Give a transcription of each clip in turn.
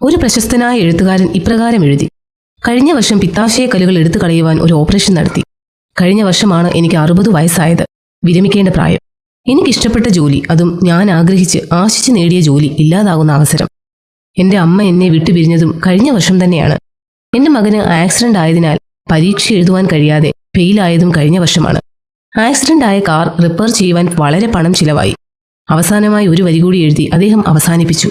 ഒരു പ്രശസ്തനായ എഴുത്തുകാരൻ ഇപ്രകാരം എഴുതി: കഴിഞ്ഞ വർഷം പിത്താശയ കല്ലുകൾ എടുത്തു കളയുവാൻ ഒരു ഓപ്പറേഷൻ നടത്തി. കഴിഞ്ഞ വർഷമാണ് എനിക്ക് 60 വയസ്സായത്. വിരമിക്കേണ്ട പ്രായം. എനിക്കിഷ്ടപ്പെട്ട ജോലി, അതും ഞാൻ ആശിച്ച് നേടിയ ജോലി ഇല്ലാതാകുന്ന അവസരം. എൻ്റെ അമ്മ എന്നെ വിട്ടുപിരിഞ്ഞതും കഴിഞ്ഞ വർഷം തന്നെയാണ്. എൻ്റെ മകന് ആക്സിഡന്റ് ആയതിനാൽ പരീക്ഷ എഴുതുവാൻ കഴിയാതെ ഫെയിലായതും കഴിഞ്ഞ വർഷമാണ്. ആക്സിഡന്റ് ആയ കാർ റിപ്പയർ ചെയ്യുവാൻ വളരെ പണം ചിലവായി. അവസാനമായി ഒരു വരി കൂടി എഴുതി അദ്ദേഹം അവസാനിപ്പിച്ചു: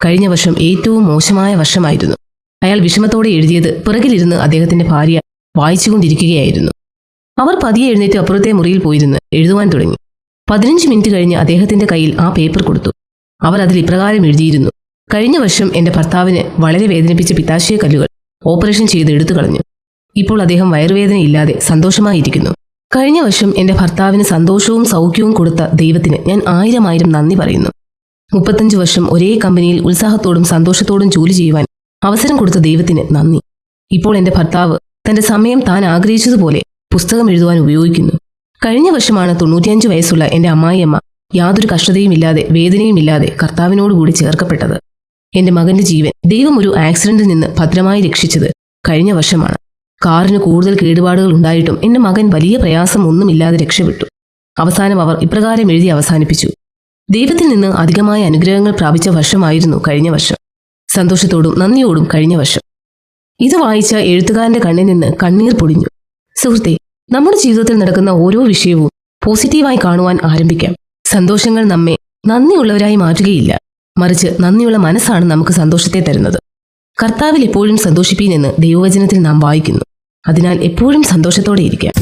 കഴിഞ്ഞ വർഷം ഏറ്റവും മോശമായ വർഷമായിരുന്നു. അയാൾ വിഷമത്തോടെ എഴുതിയത് പിറകിലിരുന്ന് അദ്ദേഹത്തിന്റെ ഭാര്യ വായിച്ചുകൊണ്ടിരിക്കുകയായിരുന്നു. അവർ പതിയെ എഴുന്നേറ്റ് അപ്പുറത്തെ മുറിയിൽ പോയിരുന്ന് എഴുതുവാൻ തുടങ്ങി. 15 മിനിറ്റ് കഴിഞ്ഞ് അദ്ദേഹത്തിന്റെ കയ്യിൽ ആ പേപ്പർ കൊടുത്തു. അവർ അതിൽ ഇപ്രകാരം എഴുതിയിരുന്നു: കഴിഞ്ഞ വർഷം എൻ്റെ ഭർത്താവിന് വളരെ വേദനിപ്പിച്ച പിത്താശയ കല്ലുകൾ ഓപ്പറേഷൻ ചെയ്ത് എടുത്തു കളഞ്ഞു. ഇപ്പോൾ അദ്ദേഹം വയറുവേദനയില്ലാതെ സന്തോഷമായിരിക്കുന്നു. കഴിഞ്ഞ വർഷം എൻ്റെ ഭർത്താവിന് സന്തോഷവും സൗഖ്യവും കൊടുത്ത ദൈവത്തിന് ഞാൻ 1000 നന്ദി പറയുന്നു. 35 വർഷം ഒരേ കമ്പനിയിൽ ഉത്സാഹത്തോടും സന്തോഷത്തോടും ജോലി ചെയ്യുവാൻ അവസരം കൊടുത്ത ദൈവത്തിന് നന്ദി. ഇപ്പോൾ എൻ്റെ ഭർത്താവ് തൻ്റെ സമയം താൻ ആഗ്രഹിച്ചതുപോലെ പുസ്തകം എഴുതുവാൻ ഉപയോഗിക്കുന്നു. കഴിഞ്ഞ വർഷമാണ് 95 വയസ്സുള്ള എൻ്റെ അമ്മായിയമ്മ യാതൊരു കഷ്ടതയുമില്ലാതെ വേദനയുമില്ലാതെ കർത്താവിനോടുകൂടി ചേർക്കപ്പെട്ടത്. എൻ്റെ മകന്റെ ജീവൻ ദൈവം ഒരു ആക്സിഡന്റിൽ നിന്ന് ഭദ്രമായി രക്ഷിച്ചത് കഴിഞ്ഞ വർഷമാണ്. കാറിന് കൂടുതൽ കേടുപാടുകൾ ഉണ്ടായിട്ടും എൻ്റെ മകൻ വലിയ പ്രയാസം ഒന്നുമില്ലാതെ രക്ഷപ്പെട്ടു. അവസാനം അവർ ഇപ്രകാരം എഴുതി അവസാനിപ്പിച്ചു: ദൈവത്തിൽ നിന്ന് അധികമായ അനുഗ്രഹങ്ങൾ പ്രാപിച്ച വർഷമായിരുന്നു കഴിഞ്ഞ വർഷം. സന്തോഷത്തോടും നന്ദിയോടും കഴിഞ്ഞ വർഷം. ഇത് വായിച്ച എഴുത്തുകാരന്റെ കണ്ണിൽ നിന്ന് കണ്ണീർ പൊടിഞ്ഞു. സുഹൃത്തെ, നമ്മുടെ ജീവിതത്തിൽ നടക്കുന്ന ഓരോ വിഷയവും പോസിറ്റീവായി കാണുവാൻ ആരംഭിക്കാം. സന്തോഷങ്ങൾ നമ്മെ നന്ദിയുള്ളവരായി മാറ്റുകയില്ല, മറിച്ച് നന്ദിയുള്ള മനസ്സാണ് നമുക്ക് സന്തോഷത്തെ തരുന്നത്. കർത്താവിൽ എപ്പോഴും സന്തോഷിപ്പീൻ എന്ന് ദൈവവചനത്തിൽ നാം വായിക്കുന്നു. അതിനാൽ എപ്പോഴും സന്തോഷത്തോടെ ഇരിക്കാം.